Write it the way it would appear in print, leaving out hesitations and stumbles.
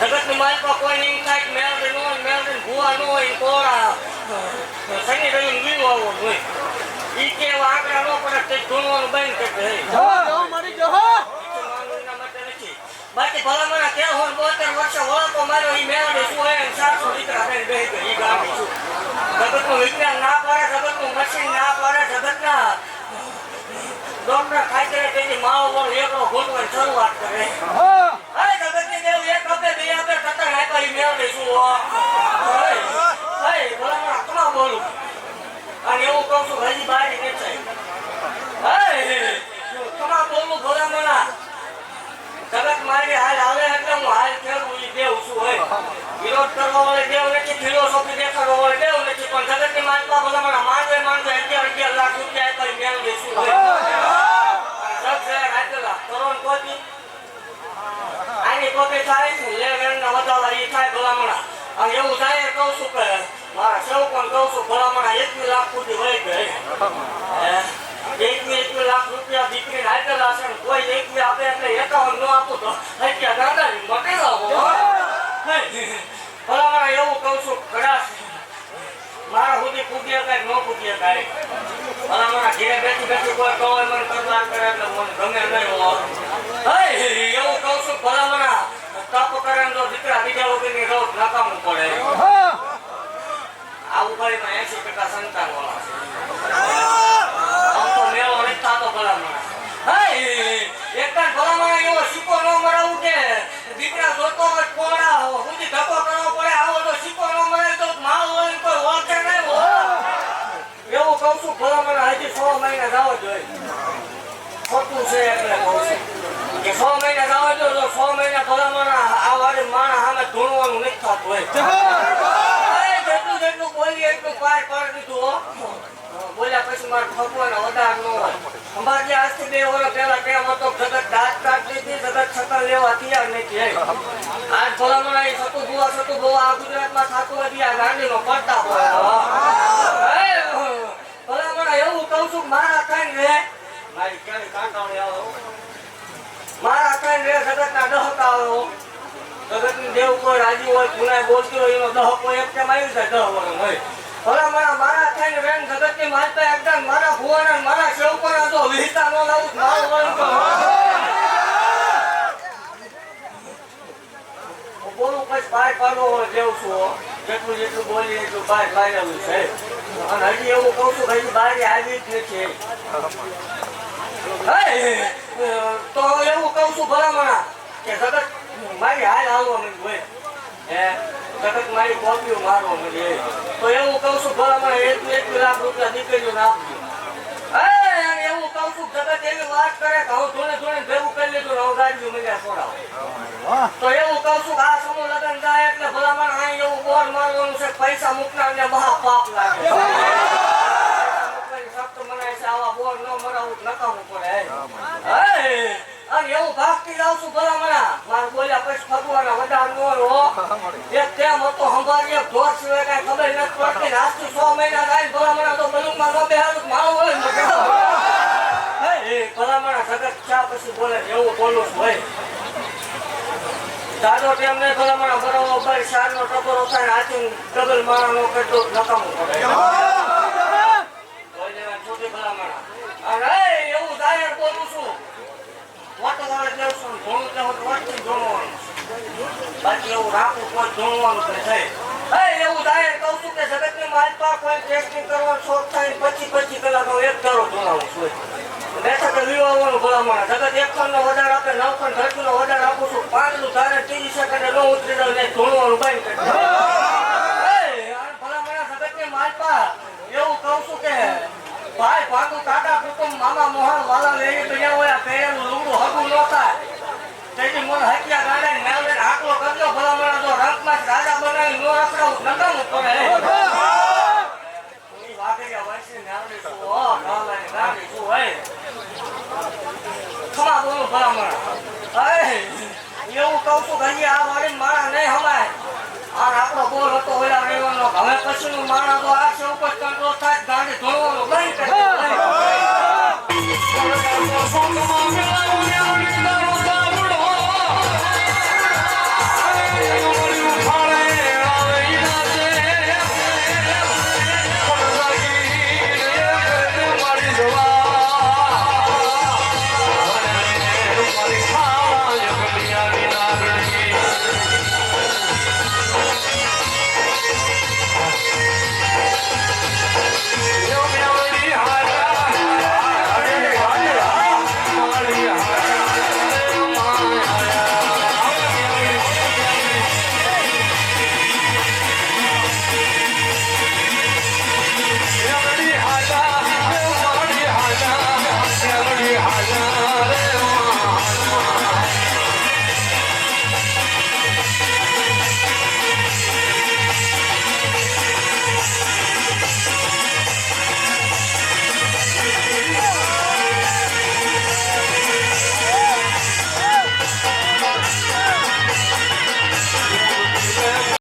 જગત ની માલ પર કોઈ નહીં થાય મેળવે ભૂવા ન હોય કોળા શનિ રવિ વીવો આવો હોય ઈ કે આંકડા ન પડે તે ધૂણવાનું બંધ કરી દે બાકી ભલામણ કે હોન 72 વર્ષ વળકો માર્યો ઈ મેળવે શું હોય 700 દીકરા થઈને બેહી ગઈ ઈ ગાડી છું જગતનું વિજ્ઞાન ના પાડે જગતનું મશીન ના પાડે જગતના ડોક્ટર ખાઈ તેની માઓ વળ એકલો ગોઠવાની શરૂઆત કરે જગતની દેવ એક આપે બે આપે કતર આપ્યા ઈ મેળવે શું ભલામણ આત્મા બોલું અને એવું કહું છું હજી બારી નથી તમા બોલું ભલામણ જગત મારી હાલ આવે એટલે હું હાલ ફેરવું ઈ દેવ શું હોય વિરોધ કરવા વાળે દેવ નથી ફિલોસોફી દેખાડવા વાળે દેવ નથી પણ જગતની માનવા ભલામણ માનવે 11 લાખ રૂપિયા કરી મેળવે શું હોય કરોડ કોટી આની કોપી થાય છે લેવરના વધારા ઈ થાય ભલામણ અને એવું થાય કહું છું કે મારા સેવકોને કહું છું ભલામણ 21 લાખ સુધી વહી ગઈ 21 લાખ રૂપિયા દીકરીને આપેલા છે ને કોઈ 21 આપે એટલે 51 ન આપું તો હત્યા દાદાની મટી લાવો ભલામણ એવું કહું છું કદાચ મારા સુધી પૂજ્ય કાંઈક ન પૂજ્ય કાંઈક ભલામણ ઘેરે બેઠી બેઠી કોઈ કહો મને કરવાર કરે એટલે મને ગમે નહીં એવું કહું છું ભલામણ તપ કરે તો દીકરા બીજા વગરની રોજ નકામું પડે આવું કરીને 80% સંતાન વાળા છે મેળો નથી થતો ભલામણ એક ભલામણ એવો સિક્કો ન મરાવું કે દીકરા જોતો હોય કોડા સુધી ધક્કો કરવો પડે આવો તો સિક્કો ન મરાય તો માલ હોય કોઈ ઓળખે નહીં એવું કહું છું ભલામણ હજી 6 મહિના જવા જોઈએ ખોટું છે એટલે કહું છું કે 6 મહિના જવા દો તો 6 મહિના ભલામણ આ વારે માણસ સામે ધૂણવાનું નથી થતું હોય જેટલું બોલીએ એટલું પાર કરી દીધું બોલ્યા પછી મારે ભગવાન વધાર ન હોય અમારે આજથી 2 વર્ષ પહેલા કેમ હતો જગત દાંત કાઢી દીધી જગત છતાં લેવા તૈયાર નથી આજ ભલામણ સતુ બુવા આ ગુજરાતમાં થતું હતી આ ગાંધીનો પડતા ભલામણ એવું કહું છું મારા કઈ રે મારી ક્યારે કાંટાવણી આવો મારા કઈ રે જગતના ડહકાવો જગતની દેવ કોઈ રાજી હોય ગુનાય બોલતી હોય એનો દહકો એક કેમ આવી જાય 10 વર્ષ હોય ભલામણ મારા થઈને બેન જગતની માનતા એકદમ મારા ભુવાના મારા સેવકોના જો વિહિતા ન લાવું મારું બોલું પછી બહાર કાઢવો હોય જેવું છું જેટલું બોલીએ એટલું બહાર કાઢેલું છે અને હજી એવું કહું છું કે હજી બહાર આવી જ નથી તો એવું કહું છું ભલામણ કે જગત મારી હાલ આવવા માંડી હોય જગત મારી કોપીઓ મારવા માંડી તો એવું કહું છું ભલામણ 1 લાખ રૂપિયા દીકરીઓ આપજો એવું કહું છું જગત એવી વાત કરે કે હું ધોને ભેગું કરી લીધું હું ગાડીઓ મજા છોડાવું તો એવું કહું છું આ સમૂહ લગ્ન જાય એટલે ભલામણ અહીં એવું બોર મારવાનું છે પૈસા મૂકનારને મહા પાપ લાગે સખ્ત મનાય છે આવા બોર ન મરાવું નકામું પડે અને એવું ભાગતી જાઉં છું ભલામણ મારે બોલ્યા પછી ભગવાન વધાર ન હોય એક તેમ હતો સંભાળીએ ઢોર સિવાય કઈ ખબર નથી પડતી આજથી 6 મહિના થાય ભલામણ તો બલુમાં ન બેહારું મારું હોય ભલામણ જગત ચા પછી બોલે એવું બોલું છું ભાઈ દાદો ટેમ ને ભલામણ બરાબર ભાઈ સારનો ટકોરો થાય હાથી ડબલ મારા નો કેટલું નકામું પડે છોટી ભલામણ અને એવું જાહેર બોલું છું વાતો વાળે દેવ છું ધોણું ત્યાં વાટથી ધોણવાનું બાકી એવું રાખવું કોઈ ધોણવાનું થાય એવું જાહેર કહું છું કે જગતની માલપા કોઈ ટેસ્ટિંગ કરવાનો શોખ થાય 25 કલાકનો એક ધારો ધોણાવું છું બેઠક વિવાહવાનું ભલામણ જગત 1 ખંડનો વધારે આપે 9 ખંડ ધરતીનો વધારે આપું છું 5 નું ધારે 30 સેકન્ડે ન ઉતરી દઉં ને ધોણવાનું બંધ કરી ભાગ્યા ગાડા મેળવે આટલો કરજો ભલામણા જો રંગમાં જ રાજા બનાવી નો રખડાવું નકામું પડે કોઈ વાઘરિયા વંશી મેળવી તું હો ગાલાની ગાડી તું હે ખમા બોલું ભલામણા એવું કહું છું ઘણી આ વાળી માણા નહીં હમાય આ આપણો બોલ હતો ઓલા રેવાનો હવે પછીનું માણા તો આ છે ઉપર કંટ્રોલ થાય ગાડી ધોવાનો બંધ કરી